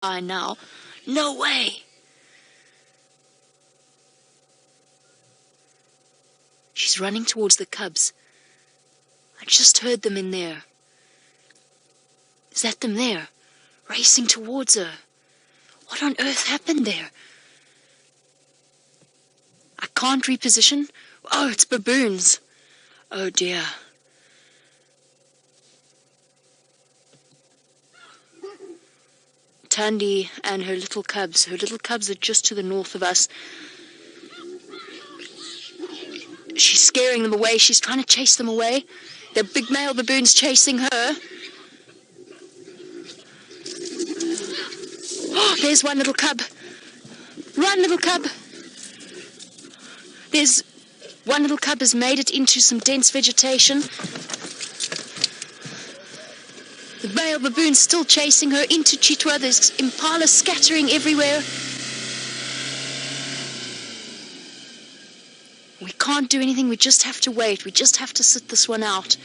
by now. No way! She's running towards the cubs. I just heard them in there. Is that them there? Racing towards her. What on earth happened there? I can't reposition. Oh, it's baboons. Oh dear. Thandi and her little cubs. Her little cubs are just to the north of us. She's scaring them away. She's trying to chase them away. The big male baboon's chasing her. Oh, there's one little cub. Run, little cub. There's one little cub has made it into some dense vegetation. The male baboon's still chasing her into Cheetah. There's impala scattering everywhere. We can't do anything. We just have to wait. We just have to sit this one out.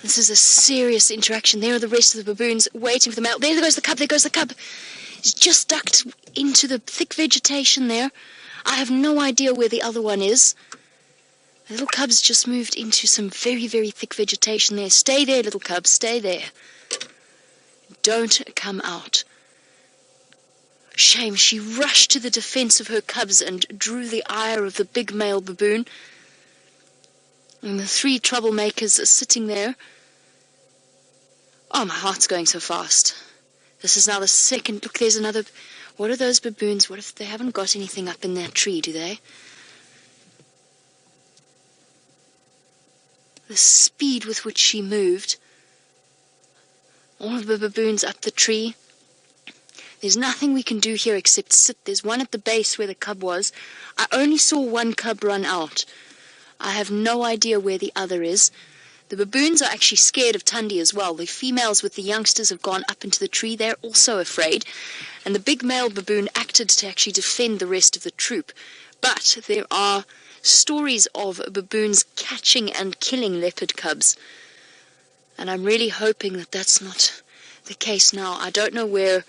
This is a serious interaction. There are the rest of the baboons waiting for the male. There goes the cub. There goes the cub. He's just ducked into the thick vegetation there. I have no idea where the other one is. The little cub's just moved into some very, very thick vegetation there. Stay there, little cub. Stay there. Don't come out. Shame. She rushed to the defense of her cubs and drew the ire of the big male baboon. And the three troublemakers are sitting there. Oh, my heart's going so fast. This is now the second. Look, there's another. What are those baboons? What if they haven't got anything up in that tree, do they? The speed with which she moved. All of the baboons up the tree. There's nothing we can do here except sit. There's one at the base where the cub was. I only saw one cub run out. I have no idea where the other is. The baboons are actually scared of Thandi as well. The females with the youngsters have gone up into the tree. They're also afraid. And the big male baboon acted to actually defend the rest of the troop. But there are stories of baboons catching and killing leopard cubs. And I'm really hoping that that's not the case now. I don't know where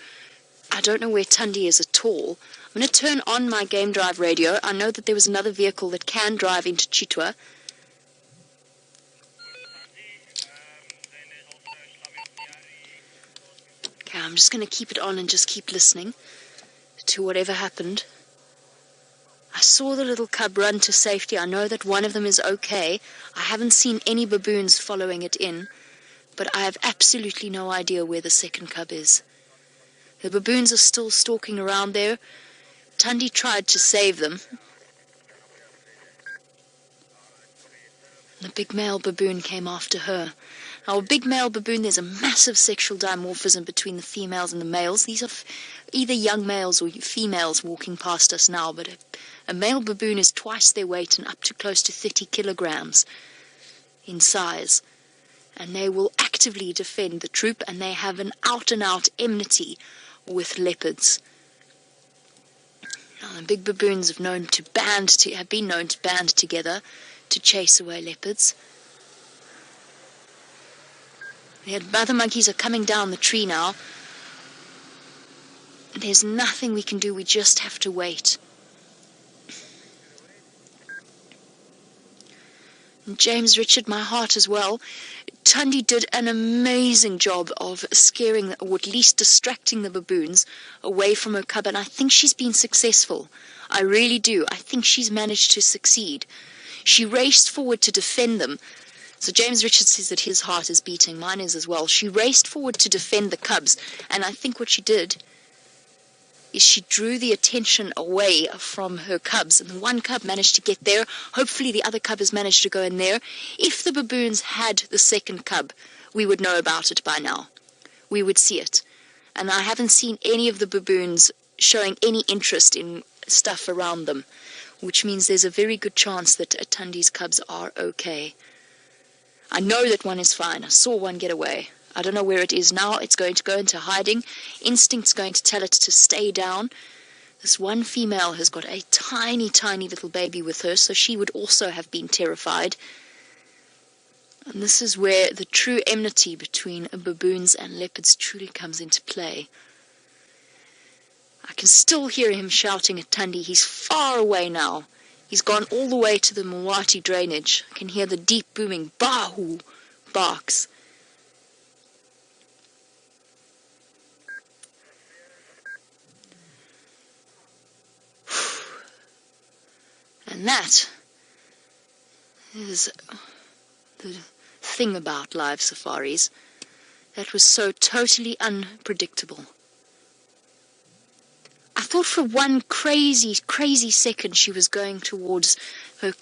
Thandi is at all. I'm going to turn on my game drive radio. I know that there was another vehicle that can drive into Cheetah. Okay, I'm just going to keep it on and just keep listening to whatever happened. I saw the little cub run to safety. I know that one of them is okay. I haven't seen any baboons following it in, but I have absolutely no idea where the second cub is. The baboons are still stalking around there. Thandi tried to save them. The big male baboon came after her. Now, a big male baboon, there's a massive sexual dimorphism between the females and the males. These are either young males or females walking past us now, but a male baboon is twice their weight and up to close to 30 kilograms in size. And they will actively defend the troop, and they have an out-and-out enmity with leopards. Now, the big baboons have been known to band together to chase away leopards. The mother monkeys are coming down the tree now. There's nothing we can do. We just have to wait. And James Richard, my heart as well. Thandi did an amazing job of scaring, or at least distracting the baboons away from her cub, and I think she's been successful. I really do. I think she's managed to succeed. She raced forward to defend them. So James Richard says that his heart is beating. Mine is as well. She raced forward to defend the cubs, and I think what she did is she drew the attention away from her cubs, and the one cub managed to get there. Hopefully the other cub has managed to go in there. If the baboons had the second cub, we would know about it by now. We would see it. And I haven't seen any of the baboons showing any interest in stuff around them, which means there's a very good chance that Thandi's cubs are okay. I know that one is fine. I saw one get away. I don't know where it is now. It's going to go into hiding. Instinct's going to tell it to stay down. This one female has got a tiny, tiny little baby with her, so she would also have been terrified. And this is where the true enmity between baboons and leopards truly comes into play. I can still hear him shouting at Thandi. He's far away now. He's gone all the way to the Mwati drainage. I can hear the deep booming Bahu barks. And that is the thing about live safaris. That was so totally unpredictable. I thought for one crazy second she was going towards the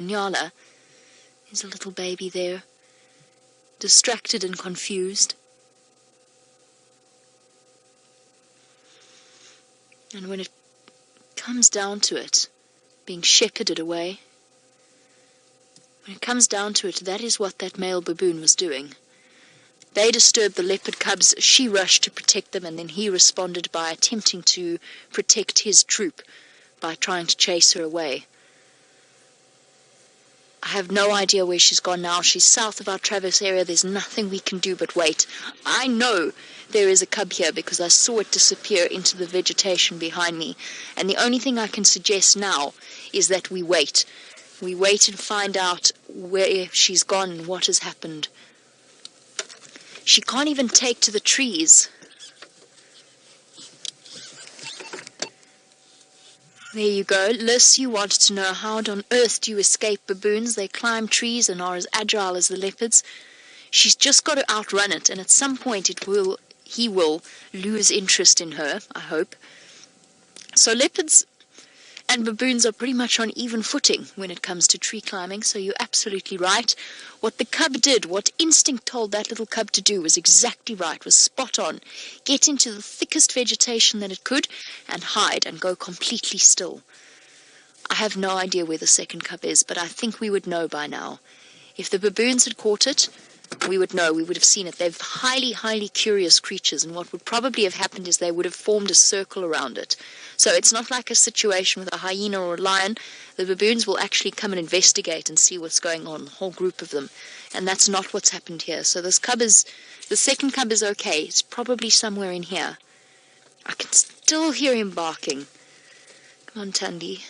Inyala. There's a little baby there, distracted and confused. And when it comes down to it, being shepherded away, when it comes down to it, that is what that male baboon was doing. They disturbed the leopard cubs, she rushed to protect them, and then he responded by attempting to protect his troop by trying to chase her away. I have no idea where she's gone now. She's south of our Traverse area. There's nothing we can do but wait. I know there is a cub here because I saw it disappear into the vegetation behind me, and the only thing I can suggest now is that we wait. We wait and find out where she's gone and what has happened. She can't even take to the trees. There you go. Liz, you wanted to know how on earth do you escape baboons? They climb trees and are as agile as the leopards. She's just got to outrun it, and at some point he will lose interest in her, I hope. So leopards and baboons are pretty much on even footing when it comes to tree climbing, so you're absolutely right. What the cub did, what instinct told that little cub to do was exactly right, was spot on. Get into the thickest vegetation that it could and hide and go completely still. I have no idea where the second cub is, but I think we would know by now. If the baboons had caught it, we would know, we would have seen it. They're highly curious creatures, and what would probably have happened is they would have formed a circle around it. So it's not like a situation with a hyena or a lion. The baboons will actually come and investigate and see what's going on, a whole group of them. And that's not what's happened here. So the second cub is okay. It's probably somewhere in here. I can still hear him barking. Come on, Thandi.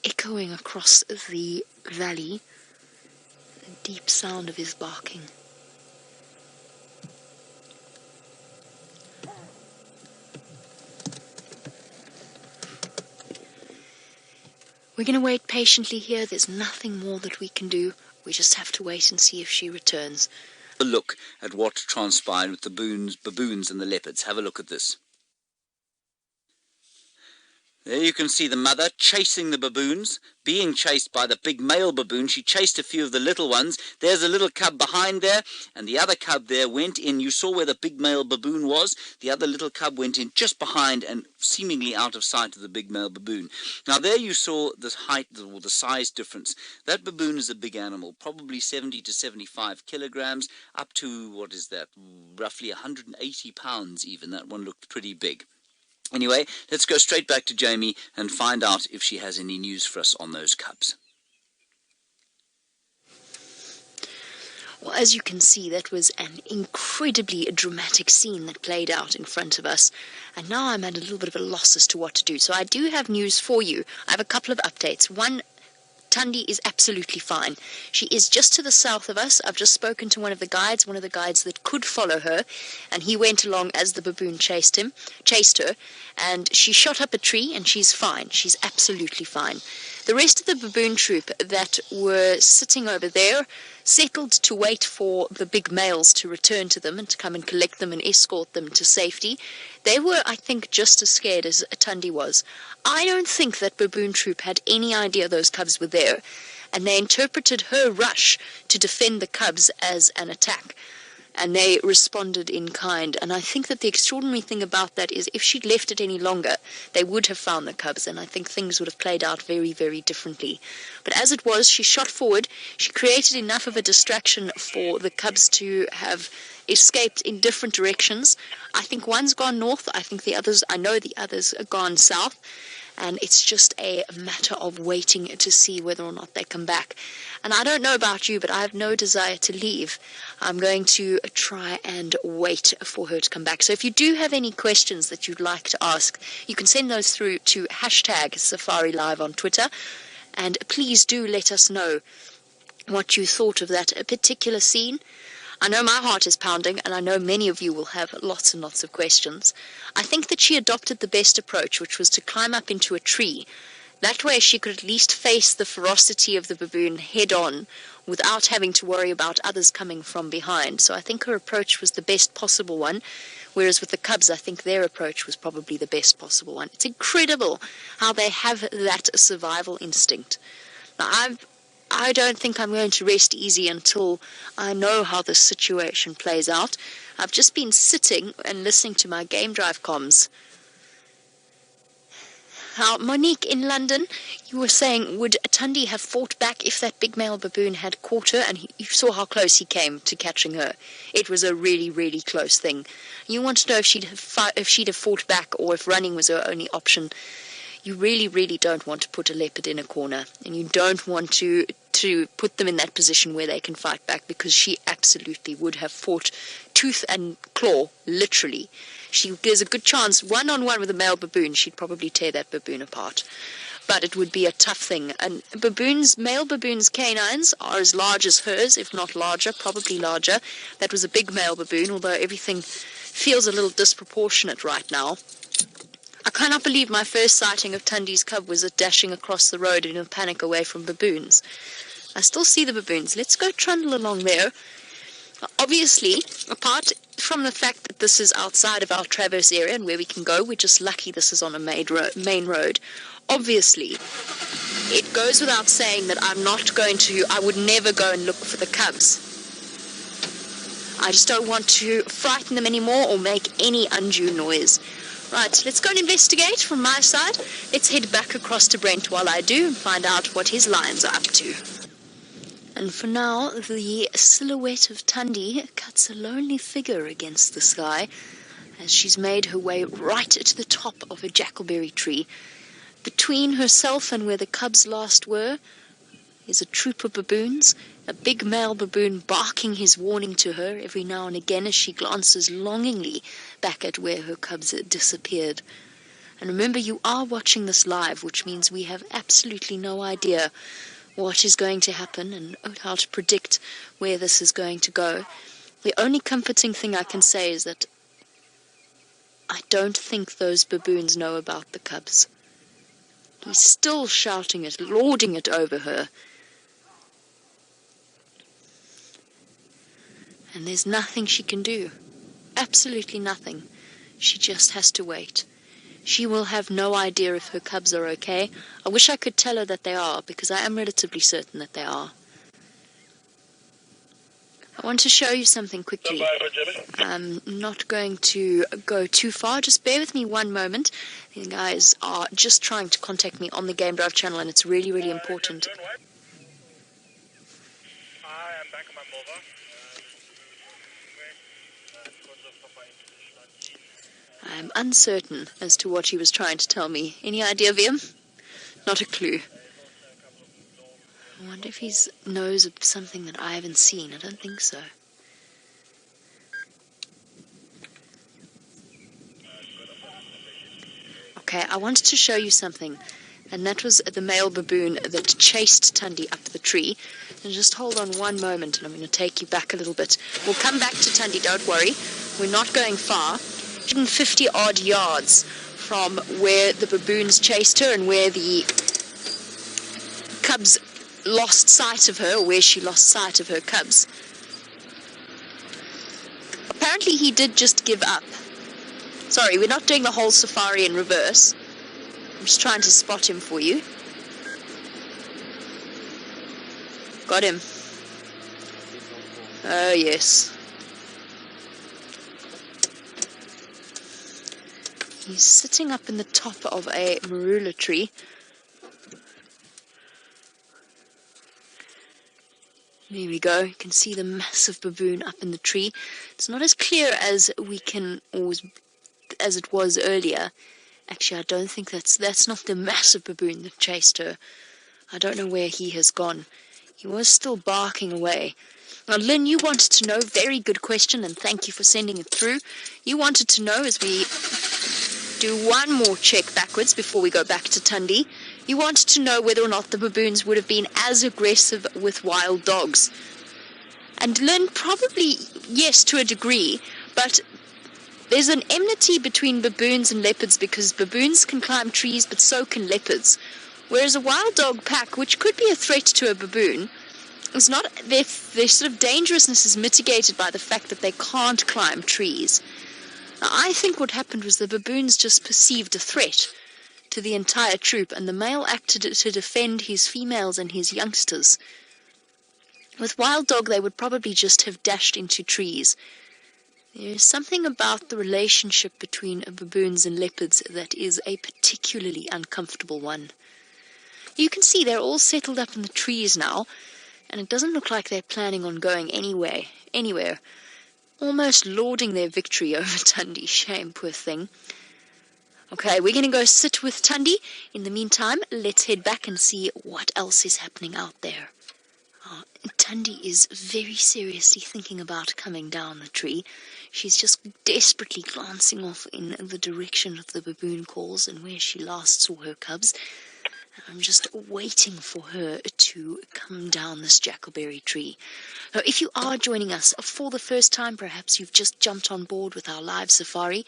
Echoing across the valley, the deep sound of his barking. We're going to wait patiently here. There's nothing more that we can do. We just have to wait and see if she returns. A look at what transpired with the baboons and the leopards. Have a look at this. There you can see the mother chasing the baboons, being chased by the big male baboon. She chased a few of the little ones. There's a little cub behind there, and the other cub there went in. You saw where the big male baboon was. The other little cub went in just behind and seemingly out of sight of the big male baboon. Now there you saw the height or the size difference. That baboon is a big animal, probably 70 to 75 kilograms, up to, what is that, roughly 180 pounds even. That one looked pretty big. Anyway, let's go straight back to Jamie and find out if she has any news for us on those cubs. Well, as you can see, that was an incredibly dramatic scene that played out in front of us. And now I'm at a little bit of a loss as to what to do. So I do have news for you. I have a couple of updates. One, Thandi is absolutely fine. She is just to the south of us. I've just spoken to one of the guides that could follow her, and he went along as the baboon chased her, and she shot up a tree, and she's fine. She's absolutely fine. The rest of the baboon troop that were sitting over there settled to wait for the big males to return to them and to come and collect them and escort them to safety. They were, I think, just as scared as Thandi was. I don't think that baboon troop had any idea those cubs were there, and they interpreted her rush to defend the cubs as an attack. and they responded in kind. And I think that the extraordinary thing about that is if she'd left it any longer, they would have found the cubs, and I think things would have played out very, very differently. But as it was, she shot forward. She created enough of a distraction for the cubs to have escaped in different directions. I think one's gone north. I know the others are gone south. And it's just a matter of waiting to see whether or not they come back. And I don't know about you, but I have no desire to leave. I'm going to try and wait for her to come back. So if you do have any questions that you'd like to ask, you can send those through to #SafariLive on Twitter. And please do let us know what you thought of that particular scene. I know my heart is pounding, and I know many of you will have lots and lots of questions. I think that she adopted the best approach, which was to climb up into a tree. That way she could at least face the ferocity of the baboon head on without having to worry about others coming from behind. So I think her approach was the best possible one, whereas with the cubs, I think their approach was probably the best possible one. It's incredible how they have that survival instinct. Now, I don't think I'm going to rest easy until I know how this situation plays out. I've just been sitting and listening to my game drive comms. Now, Monique, in London, you were saying, would Thandi have fought back if that big male baboon had caught her? And you saw how close he came to catching her. It was a really, really close thing. You want to know if she'd have fought back or if running was her only option. You really, really don't want to put a leopard in a corner, and you don't want to put them in that position where they can fight back, because she absolutely would have fought tooth and claw, literally. There's a good chance, one-on-one with a male baboon, she'd probably tear that baboon apart. But it would be a tough thing. And male baboons' canines are as large as hers, if not larger, probably larger. That was a big male baboon, although everything feels a little disproportionate right now. I cannot believe my first sighting of Thandi's cub was dashing across the road in a panic away from baboons. I still see the baboons. Let's go trundle along there. Obviously, apart from the fact that this is outside of our traverse area and where we can go, we're just lucky this is on a main road. Obviously, it goes without saying that I would never go and look for the cubs. I just don't want to frighten them anymore or make any undue noise. Right, let's go and investigate from my side. Let's head back across to Brent while I do and find out what his lions are up to. And for now, the silhouette of Thandi cuts a lonely figure against the sky as she's made her way right to the top of a jackalberry tree. Between herself and where the cubs last were is a troop of baboons, a big male baboon barking his warning to her every now and again as she glances longingly back at where her cubs had disappeared. And remember, you are watching this live, which means we have absolutely no idea what is going to happen and how to predict where this is going to go. The only comforting thing I can say is that I don't think those baboons know about the cubs. He's still shouting it, lording it over her. And there's nothing she can do. Absolutely nothing. She just has to wait. She will have no idea if her cubs are okay. I wish I could tell her that they are, because I am relatively certain that they are. I want to show you something quickly. I'm not going to go too far. Just bear with me one moment. The guys are just trying to contact me on the Game Drive channel, and it's really, really important. I'm uncertain as to what he was trying to tell me. Any idea, Viam? Not a clue. I wonder if he knows of something that I haven't seen. I don't think so. Okay, I wanted to show you something, and that was the male baboon that chased Thandi up the tree. And just hold on one moment, and I'm going to take you back a little bit. We'll come back to Thandi, don't worry. We're not going far. 150 odd yards from where the baboons chased her and where the cubs lost sight of her, or where she lost sight of her cubs. Apparently he did just give up. Sorry, we're not doing the whole safari in reverse. I'm just trying to spot him for you. Got him. Oh yes. He's sitting up in the top of a marula tree. There we go. You can see the massive baboon up in the tree. It's not as clear as as it was earlier. Actually, I don't think that's not the massive baboon that chased her. I don't know where he has gone. He was still barking away. Now, Lynn, you wanted to know, very good question, and thank you for sending it through. You wanted to know, as we do one more check backwards before we go back to Thandi, you wanted to know whether or not the baboons would have been as aggressive with wild dogs. And Lynn, probably yes to a degree, but there's an enmity between baboons and leopards because baboons can climb trees, but so can leopards. Whereas a wild dog pack, which could be a threat to a baboon, is not, their sort of dangerousness is mitigated by the fact that they can't climb trees. Now, I think what happened was the baboons just perceived a threat to the entire troop, and the male acted to defend his females and his youngsters. With wild dog, they would probably just have dashed into trees. There is something about the relationship between baboons and leopards that is a particularly uncomfortable one. You can see they're all settled up in the trees now, and it doesn't look like they're planning on going anywhere. Almost lauding their victory over Thandi. Shame, poor thing. Okay, we're going to go sit with Thandi. In the meantime, let's head back and see what else is happening out there. Thandi is very seriously thinking about coming down the tree. She's just desperately glancing off in the direction of the baboon calls and where she last saw her cubs. I'm just waiting for her to come down this jackleberry tree. Now, if you are joining us for the first time, perhaps you've just jumped on board with our live safari,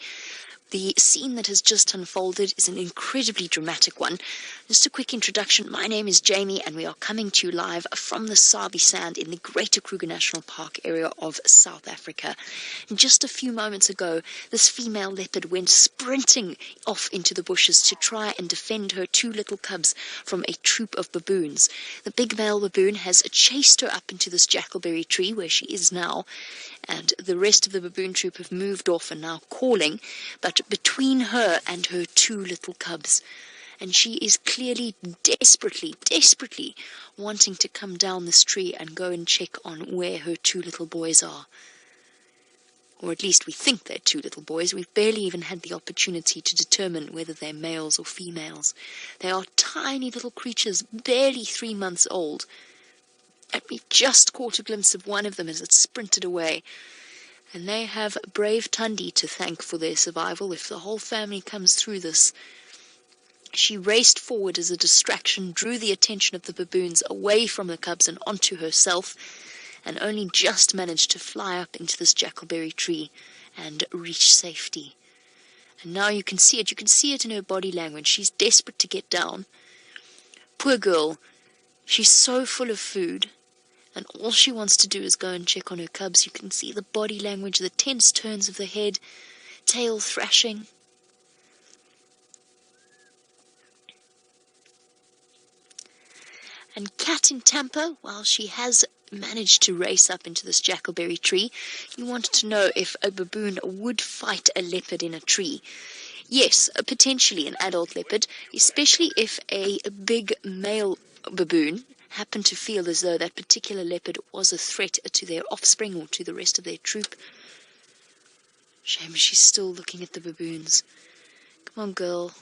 the scene that has just unfolded is an incredibly dramatic one. Just a quick introduction. My name is Jamie, and we are coming to you live from the Sabi Sand in the Greater Kruger National Park area of South Africa. And just a few moments ago, this female leopard went sprinting off into the bushes to try and defend her two little cubs from a troop of baboons. The big male baboon has chased her up into this jackleberry tree where she is now, and the rest of the baboon troop have moved off and now calling, but between her and her two little cubs. And she is clearly desperately wanting to come down this tree and go and check on where her two little boys are. Or at least we think they're two little boys. We've barely even had the opportunity to determine whether they're males or females. They are tiny little creatures, barely 3 months old. And we've just caught a glimpse of one of them as it sprinted away. And they have brave Thandi to thank for their survival. If the whole family comes through this, she raced forward as a distraction, drew the attention of the baboons away from the cubs and onto herself, and only just managed to fly up into this jackleberry tree and reach safety. And now you can see it. You can see it in her body language. She's desperate to get down. Poor girl. She's so full of food, and all she wants to do is go and check on her cubs. You can see the body language, the tense turns of the head, tail thrashing. And Cat in Tampa, while she has managed to race up into this jackleberry tree, you wanted to know if a baboon would fight a leopard in a tree. Yes, potentially an adult leopard, especially if a big male baboon happened to feel as though that particular leopard was a threat to their offspring or to the rest of their troop. Shame she's still looking at the baboons. Come on, girl.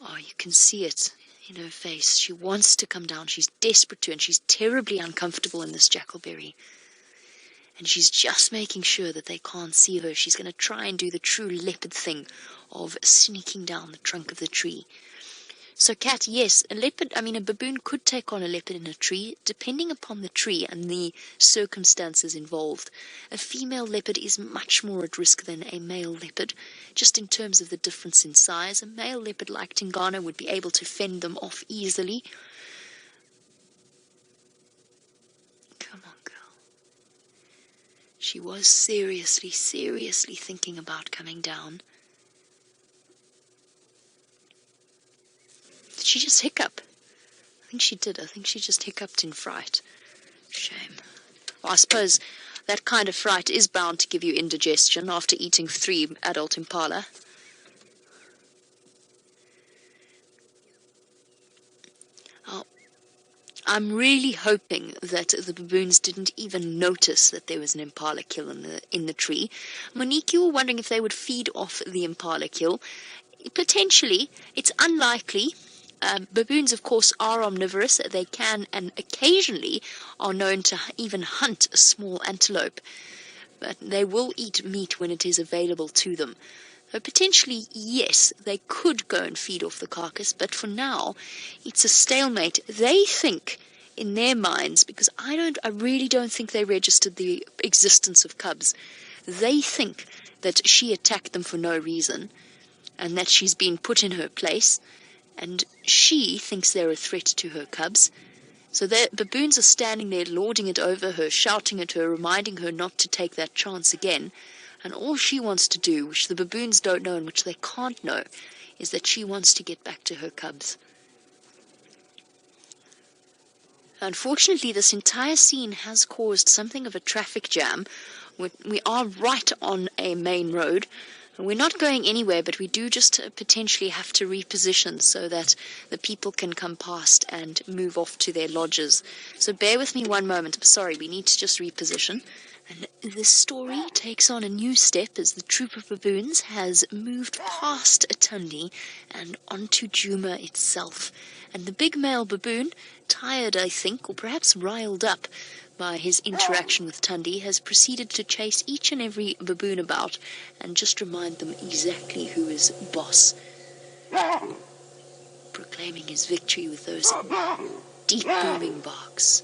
Oh, you can see it in her face. She wants to come down. She's desperate to, and she's terribly uncomfortable in this jackleberry. And she's just making sure that they can't see her. She's going to try and do the true leopard thing of sneaking down the trunk of the tree. So, Cat, yes, a baboon could take on a leopard in a tree, depending upon the tree and the circumstances involved. A female leopard is much more at risk than a male leopard, just in terms of the difference in size. A male leopard like Tingana would be able to fend them off easily. Come on, girl. She was seriously thinking about coming down. Did she just hiccup? I think she did. I think she just hiccuped in fright. Shame. Well, I suppose That kind of fright is bound to give you indigestion after eating 3 adult impala. Oh, I'm really hoping that the baboons didn't even notice that there was an impala kill in the tree. Monique, you were wondering if they would feed off the impala kill. Potentially. It's unlikely. Baboons, of course, are omnivorous. They can and occasionally are known to even hunt a small antelope. But they will eat meat when it is available to them. So potentially, yes, they could go and feed off the carcass, but for now, it's a stalemate. They think, in their minds, because I really don't think they registered the existence of cubs. They think that she attacked them for no reason, and that she's been put in her place, and she thinks they're a threat to her cubs. So the baboons are standing there lording it over her, shouting at her, reminding her not to take that chance again. And all she wants to do, which the baboons don't know and which they can't know, is that she wants to get back to her cubs. Unfortunately, this entire scene has caused something of a traffic jam. We are right on a main road. We're not going anywhere, but we do just potentially have to reposition so that the people can come past and move off to their lodges. So bear with me one moment. Sorry, we need to just reposition. And this story takes on a new step as the troop of baboons has moved past Thandi and onto Djuma itself. And the big male baboon, tired, I think, or perhaps riled up by his interaction with Thandi, has proceeded to chase each and every baboon about and just remind them exactly who is boss, proclaiming his victory with those deep booming barks.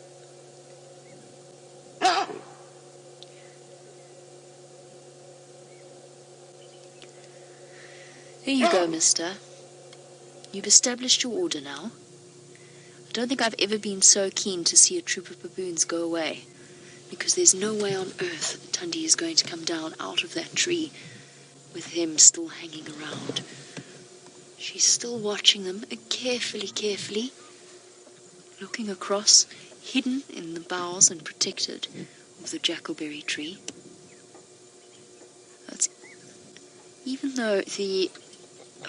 Here you go, mister. You've established your order now. I don't think I've ever been so keen to see a troop of baboons go away, because there's no way on earth Thandi is going to come down out of that tree with him still hanging around. She's still watching them carefully, looking across, hidden in the boughs and protected of the jackalberry tree. Even though the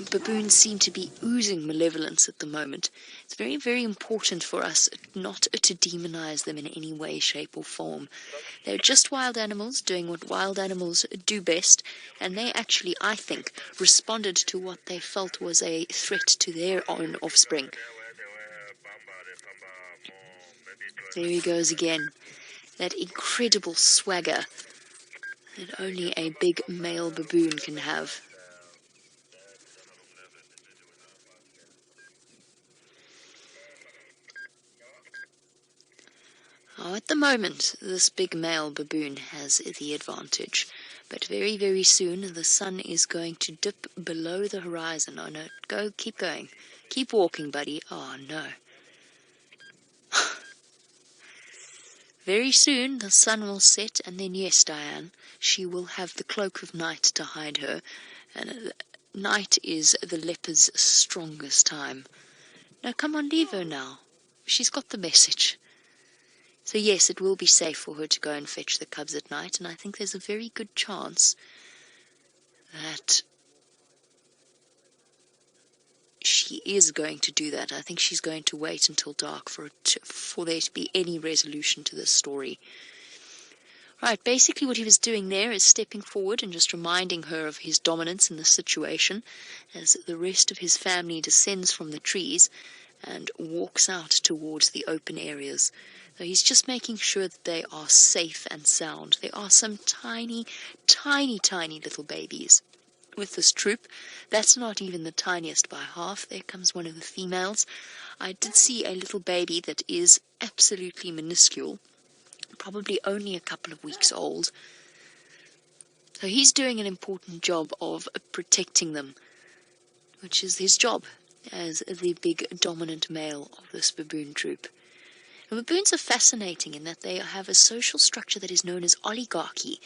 baboons seem to be oozing malevolence at the moment, it's very, very important for us not to demonize them in any way, shape, or form. They're just wild animals doing what wild animals do best, and they actually, I think, responded to what they felt was a threat to their own offspring. There he goes again. That incredible swagger that only a big male baboon can have. Now, at the moment, this big male baboon has the advantage, but very, very soon the sun is going to dip below the horizon. Oh no, keep going. Keep walking, buddy. Oh no. Very soon the sun will set, and then, yes, Diane, she will have the cloak of night to hide her, and night is the leopard's strongest time. Now, come on, leave her now. She's got the message. So yes, it will be safe for her to go and fetch the cubs at night, and I think there's a very good chance that she is going to do that. I think she's going to wait until dark for there to be any resolution to this story. Right, basically what he was doing there is stepping forward and just reminding her of his dominance in the situation as the rest of his family descends from the trees and walks out towards the open areas. So he's just making sure that they are safe and sound. There are some tiny, tiny, tiny little babies with this troop. That's not even the tiniest by half. There comes one of the females. I did see a little baby that is absolutely minuscule, probably only a couple of weeks old. So he's doing an important job of protecting them, which is his job as the big dominant male of this baboon troop. And baboons are fascinating in that they have a social structure that is known as oligarchy,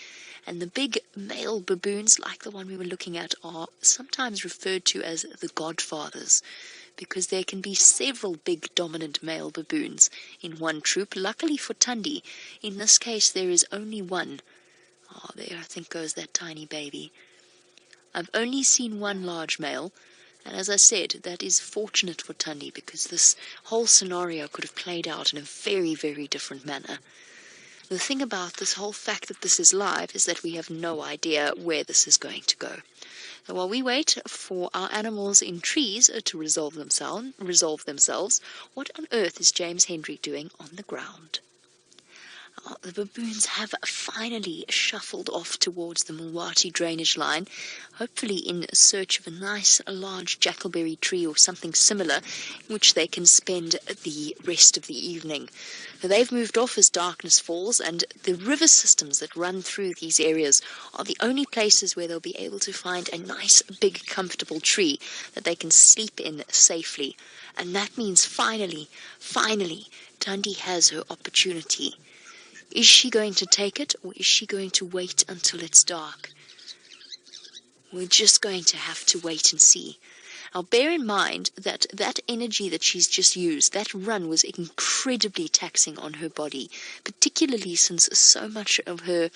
and the big male baboons, like the one we were looking at, are sometimes referred to as the godfathers, because there can be several big dominant male baboons in one troop. Luckily for Thandi, in this case there is only one. Oh, there I think goes that tiny baby. I've only seen one large male, and as I said, that is fortunate for Thandi because this whole scenario could have played out in a very, very different manner. The thing about this whole fact that this is live is that we have no idea where this is going to go. So while we wait for our animals in trees to resolve themselves, what on earth is James Hendry doing on the ground? The baboons have finally shuffled off towards the Mulwati drainage line, hopefully in search of a nice large jackalberry tree or something similar in which they can spend the rest of the evening. They've moved off as darkness falls, and the river systems that run through these areas are the only places where they'll be able to find a nice big comfortable tree that they can sleep in safely. And that means finally, Thandi has her opportunity. Is she going to take it, or is she going to wait until it's dark? We're just going to have to wait and see. Now bear in mind that that energy that she's just used, that run was incredibly taxing on her body, particularly since so much of her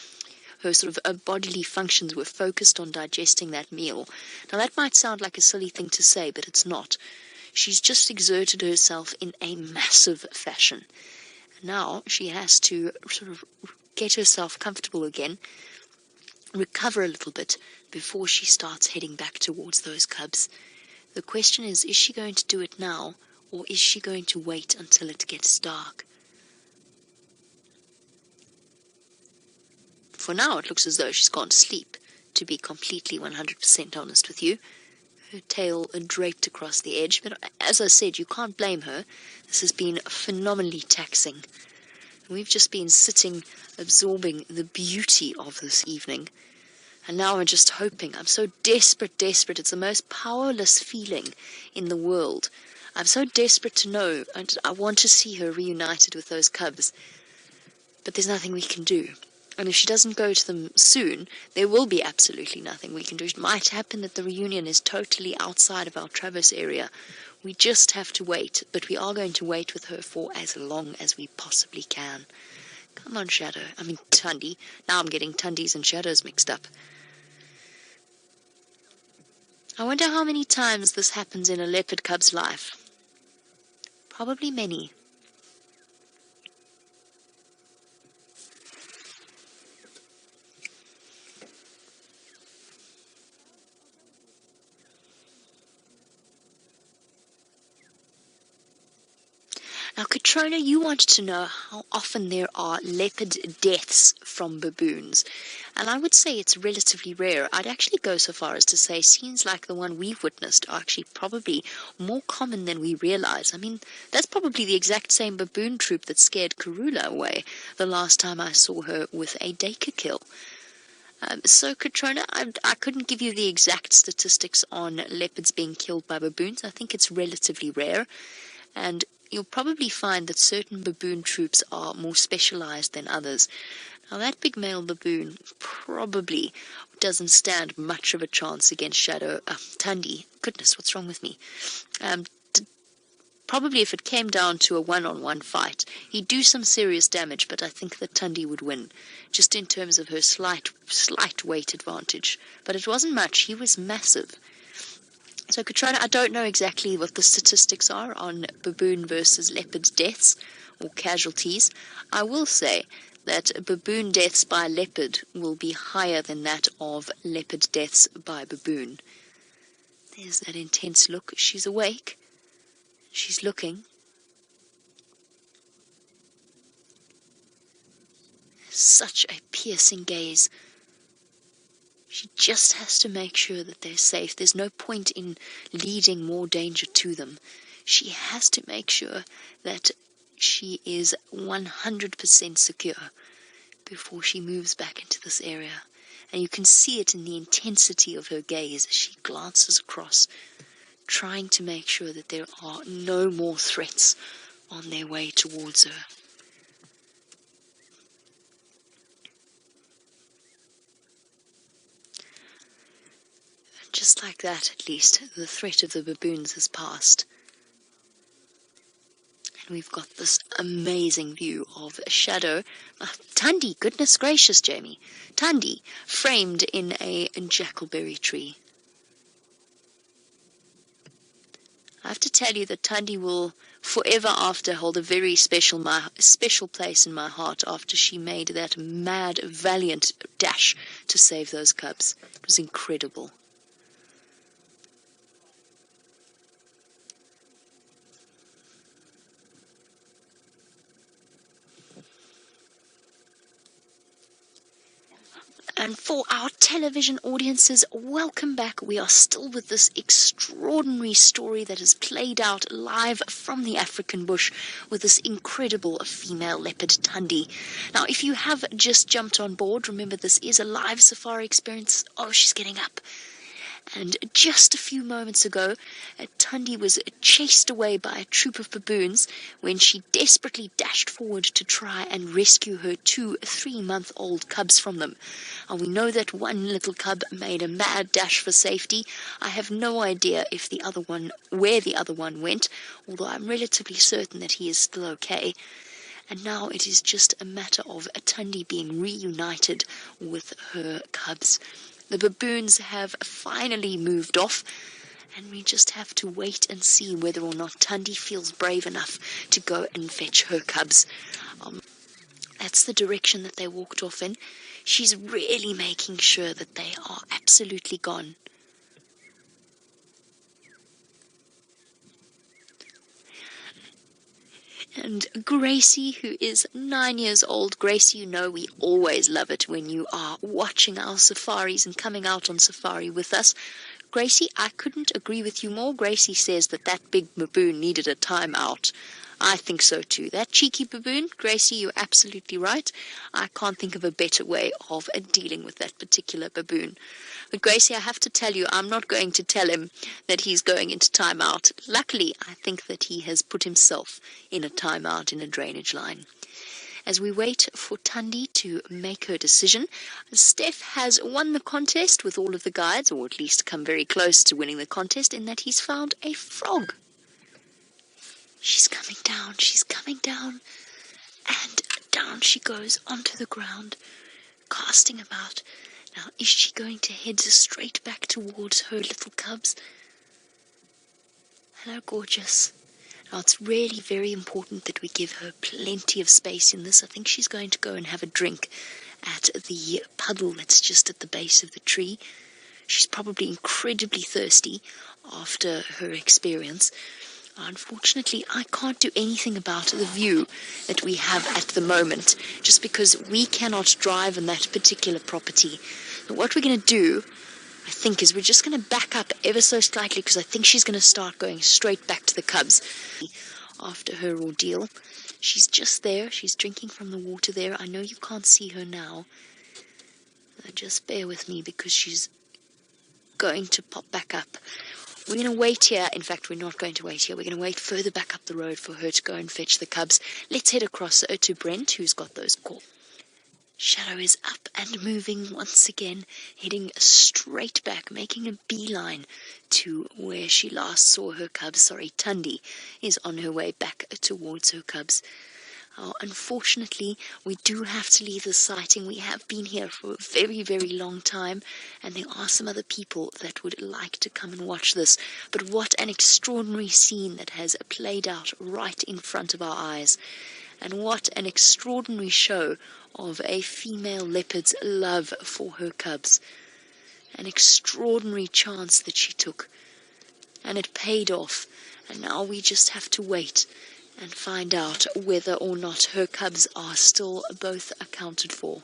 sort of bodily functions were focused on digesting that meal. Now that might sound like a silly thing to say, but it's not. She's just exerted herself in a massive fashion. Now she has to sort of get herself comfortable again, recover a little bit before she starts heading back towards those cubs. The question is she going to do it now, or is she going to wait until it gets dark? For now it looks as though she's gone to sleep, to be completely 100% honest with you. Her tail draped across the edge, but as I said, you can't blame her. This has been phenomenally taxing. We've just been sitting, absorbing the beauty of this evening. And now I'm just hoping. I'm so desperate. It's the most powerless feeling in the world. I'm so desperate to know, and I want to see her reunited with those cubs. But there's nothing we can do. And if she doesn't go to them soon, there will be absolutely nothing we can do. It might happen that the reunion is totally outside of our Traverse area. We just have to wait, but we are going to wait with her for as long as we possibly can. Come on, Thandi. Now I'm getting Thundis and Shadows mixed up. I wonder how many times this happens in a leopard cub's life. Probably many. Now, Katrona, you wanted to know how often there are leopard deaths from baboons. And I would say it's relatively rare. I'd actually go so far as to say scenes like the one we've witnessed are actually probably more common than we realize. I mean, that's probably the exact same baboon troop that scared Karula away the last time I saw her with a Dacre kill. So, Katrona, I couldn't give you the exact statistics on leopards being killed by baboons. I think it's relatively rare. And you'll probably find that certain baboon troops are more specialized than others. Now, that big male baboon probably doesn't stand much of a chance against Thandi. Goodness, what's wrong with me? Probably if it came down to a one-on-one fight, he'd do some serious damage, but I think that Thandi would win, just in terms of her slight weight advantage. But it wasn't much. He was massive. So, Katrina, I don't know exactly what the statistics are on baboon versus leopard deaths or casualties. I will say that baboon deaths by leopard will be higher than that of leopard deaths by baboon. There's that intense look. She's awake. She's looking. Such a piercing gaze. She just has to make sure that they're safe. There's no point in leading more danger to them. She has to make sure that she is 100% secure before she moves back into this area. And you can see it in the intensity of her gaze as she glances across, trying to make sure that there are no more threats on their way towards her. Just like that, at least, the threat of the baboons has passed. We've got this amazing view of a shadow. Thandi, goodness gracious, Jamie. Thandi, framed in a jackalberry tree. I have to tell you that Thandi will forever after hold a very special place in my heart after she made that mad, valiant dash to save those cubs. It was incredible. And for our television audiences, welcome back. We are still with this extraordinary story that is played out live from the African bush with this incredible female leopard, Thandi. Now, if you have just jumped on board, remember this is a live safari experience. Oh, she's getting up. And just a few moments ago, Thandi was chased away by a troop of baboons when she desperately dashed forward to try and rescue her 2 3-month-old cubs from them. And we know that one little cub made a mad dash for safety. I have no idea where the other one went, although I'm relatively certain that he is still okay. And now it is just a matter of Thandi being reunited with her cubs. The baboons have finally moved off, and we just have to wait and see whether or not Thandi feels brave enough to go and fetch her cubs. That's the direction that they walked off in. She's really making sure that they are absolutely gone. And Gracie, who is 9 years old, Gracie, you know we always love it when you are watching our safaris and coming out on safari with us. Gracie, I couldn't agree with you more. Gracie says that big baboon needed a time out. I think so too. That cheeky baboon, Gracie, you're absolutely right. I can't think of a better way of dealing with that particular baboon. But Gracie, I have to tell you, I'm not going to tell him that he's going into timeout. Luckily, I think that he has put himself in a timeout in a drainage line. As we wait for Thandi to make her decision, Steph has won the contest with all of the guides, or at least come very close to winning the contest, in that he's found a frog. She's coming down, and down she goes onto the ground, casting about. Now, is she going to head straight back towards her little cubs? Hello, gorgeous. Now, it's really very important that we give her plenty of space in this. I think she's going to go and have a drink at the puddle that's just at the base of the tree. She's probably incredibly thirsty after her experience. Unfortunately, I can't do anything about the view that we have at the moment, just because we cannot drive on that particular property. But what we're going to do, I think, is we're just going to back up ever so slightly, because I think she's going to start going straight back to the cubs after her ordeal. She's just there. She's drinking from the water there. I know you can't see her now. Just bear with me, because she's going to pop back up. We're going to wait here. In fact, we're not going to wait here. We're going to wait further back up the road for her to go and fetch the cubs. Let's head across to Brent, who's got those calls. Shadow is up and moving once again, heading straight back, making a beeline to where she last saw her cubs. Thandi is on her way back towards her cubs. Unfortunately, we do have to leave the sighting. We have been here for a very, very long time, and there are some other people that would like to come and watch this. But what an extraordinary scene that has played out right in front of our eyes. And what an extraordinary show of a female leopard's love for her cubs. An extraordinary chance that she took. And it paid off. And now we just have to wait and find out whether or not her cubs are still both accounted for.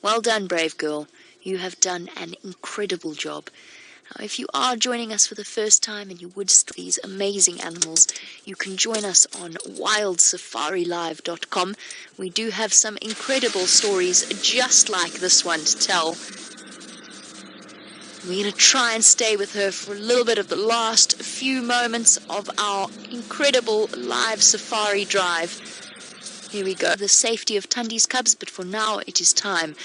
Well done, brave girl. You have done an incredible job. Now, if you are joining us for the first time and you would see these amazing animals, you can join us on WildSafariLive.com. We do have some incredible stories just like this one to tell. We're going to try and stay with her for a little bit of the last few moments of our incredible live safari drive. Here we go. The safety of Thandi's cubs, but for now it is time